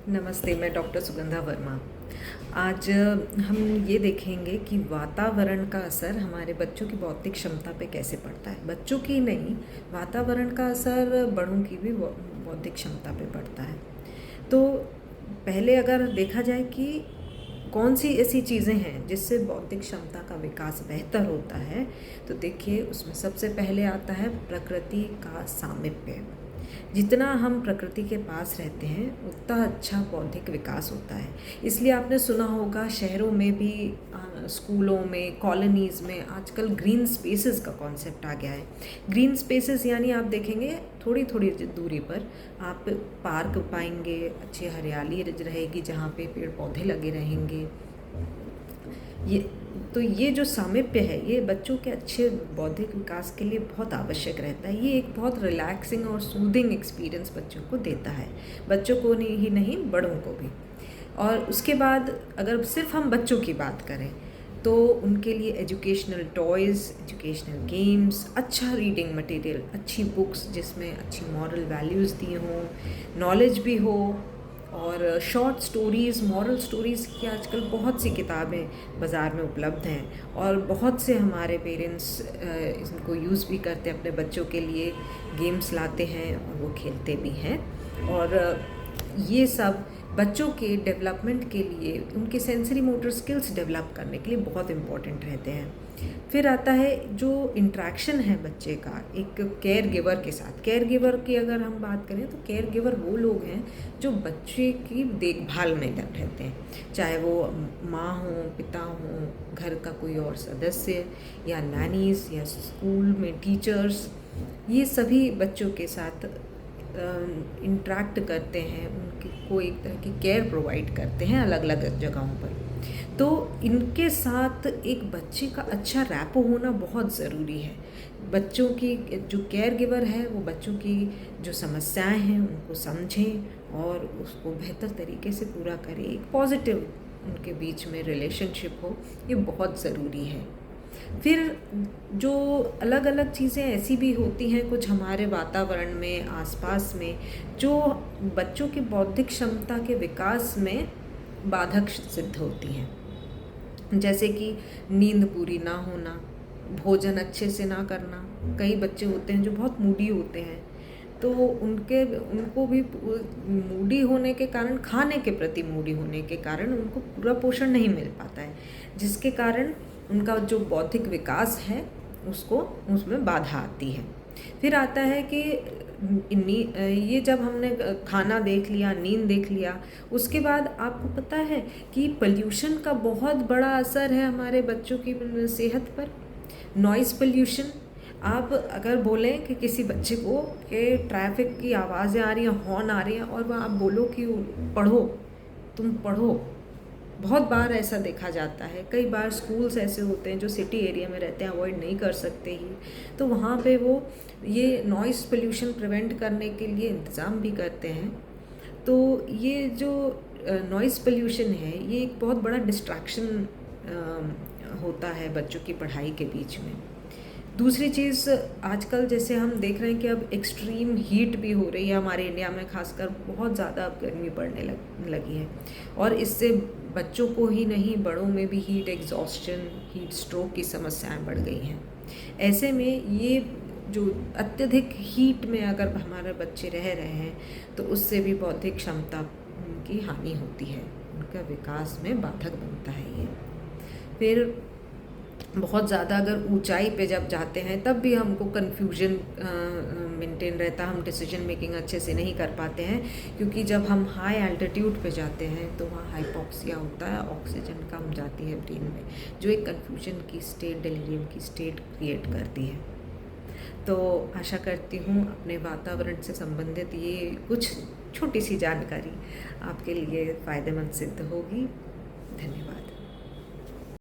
नमस्ते, मैं डॉक्टर सुगंधा वर्मा। आज हम ये देखेंगे कि वातावरण का असर हमारे बच्चों की बौद्धिक क्षमता पे कैसे पड़ता है। बच्चों की नहीं, वातावरण का असर बड़ों की भी बौद्धिक क्षमता पे पड़ता है। तो पहले अगर देखा जाए कि कौन सी ऐसी चीज़ें हैं जिससे बौद्धिक क्षमता का विकास बेहतर होता है, तो देखिए उसमें सबसे पहले आता है प्रकृति का सामीप्य। जितना हम प्रकृति के पास रहते हैं उतना अच्छा बौद्धिक विकास होता है। इसलिए आपने सुना होगा शहरों में भी, स्कूलों में, कॉलोनीज़ में आजकल ग्रीन स्पेसेस का कॉन्सेप्ट आ गया है। ग्रीन स्पेसेस यानी आप देखेंगे थोड़ी थोड़ी दूरी पर आप पार्क पाएंगे, अच्छी हरियाली रहेगी जहाँ पे पेड़ पौधे लगे रहेंगे। ये जो सामीप्य है ये बच्चों के अच्छे बौद्धिक विकास के लिए बहुत आवश्यक रहता है। ये एक बहुत रिलैक्सिंग और सूदिंग एक्सपीरियंस बच्चों को देता है, बच्चों को ही नहीं बड़ों को भी। और उसके बाद अगर सिर्फ हम बच्चों की बात करें तो उनके लिए एजुकेशनल टॉयज़, एजुकेशनल गेम्स, अच्छा रीडिंग मटेरियल, अच्छी बुक्स जिसमें अच्छी मॉरल वैल्यूज़ दिए हों, नॉलेज भी हो, और शॉर्ट स्टोरीज़, मॉरल स्टोरीज़ की आजकल बहुत सी किताबें बाज़ार में उपलब्ध हैं और बहुत से हमारे पेरेंट्स इनको यूज़ भी करते हैं, अपने बच्चों के लिए गेम्स लाते हैं और वो खेलते भी हैं। और ये सब बच्चों के डेवलपमेंट के लिए, उनके सेंसरी मोटर स्किल्स डेवलप करने के लिए बहुत इम्पॉर्टेंट रहते हैं। फिर आता है जो इंट्रैक्शन है बच्चे का एक केयर गिवर के साथ। केयर गिवर की अगर हम बात करें तो केयर गिवर वो लोग हैं जो बच्चे की देखभाल में रहते हैं, चाहे वो माँ हो, पिता हो, घर का कोई और सदस्य, या नैनीज़, या स्कूल में टीचर्स। ये सभी बच्चों के साथ इंटरेक्ट करते हैं, उनकी को एक तरह की केयर प्रोवाइड करते हैं अलग अलग जगहों पर। तो इनके साथ एक बच्चे का अच्छा रैपो होना बहुत ज़रूरी है। बच्चों की जो केयर गिवर है वो बच्चों की जो समस्याएं हैं उनको समझें और उसको बेहतर तरीके से पूरा करें। एक पॉजिटिव उनके बीच में रिलेशनशिप हो, ये बहुत ज़रूरी है। फिर जो अलग अलग चीज़ें ऐसी भी होती हैं कुछ हमारे वातावरण में, आसपास में, जो बच्चों की बौद्धिक क्षमता के विकास में बाधक सिद्ध होती हैं। जैसे कि नींद पूरी ना होना, भोजन अच्छे से ना करना। कई बच्चे होते हैं जो बहुत मूडी होते हैं, तो उनको भी मूडी होने के कारण, खाने के प्रति मूडी होने के कारण उनको पूरा पोषण नहीं मिल पाता है, जिसके कारण उनका जो बौद्धिक विकास है उसमें बाधा आती है। फिर आता है कि ये जब हमने खाना देख लिया, नींद देख लिया, उसके बाद आपको पता है कि पोल्यूशन का बहुत बड़ा असर है हमारे बच्चों की सेहत पर। नॉइज़ पोल्यूशन, आप अगर बोलें कि किसी बच्चे को कि ट्रैफिक की आवाज़ें आ रही हैं, हॉर्न आ रही हैं, और आप बोलो कि पढ़ो, तुम पढ़ो, बहुत बार ऐसा देखा जाता है। कई बार स्कूल्स ऐसे होते हैं जो सिटी एरिया में रहते हैं, अवॉइड नहीं कर सकते ही, तो वहाँ पे वो ये नॉइज़ पोल्यूशन प्रिवेंट करने के लिए इंतज़ाम भी करते हैं। तो ये जो नॉइज़ पोल्यूशन है ये एक बहुत बड़ा डिस्ट्रैक्शन होता है बच्चों की पढ़ाई के बीच में। दूसरी चीज़, आजकल जैसे हम देख रहे हैं कि अब एक्सट्रीम हीट भी हो रही है हमारे इंडिया में, खासकर बहुत ज़्यादा अब गर्मी पड़ने लगी है, और इससे बच्चों को ही नहीं बड़ों में भी हीट एग्जॉस्शन, हीट स्ट्रोक की समस्याएं बढ़ गई हैं। ऐसे में ये जो अत्यधिक हीट में अगर हमारे बच्चे रह रहे हैं तो उससे भी बौद्धिक क्षमता की हानि होती है, उनका विकास में बाधक बनता है ये। फिर बहुत ज़्यादा अगर ऊंचाई पे जब जाते हैं तब भी हमको कन्फ्यूजन मेंटेन रहता है, हम डिसीजन मेकिंग अच्छे से नहीं कर पाते हैं, क्योंकि जब हम हाई एल्टीट्यूड पे जाते हैं तो वहाँ हाइपोक्सिया होता है, ऑक्सीजन कम जाती है ब्रेन में, जो एक कन्फ्यूजन की स्टेट, डेलीरियम की स्टेट क्रिएट करती है। तो आशा करती हूँ अपने वातावरण से संबंधित ये कुछ छोटी सी जानकारी आपके लिए फ़ायदेमंद सिद्ध होगी। धन्यवाद।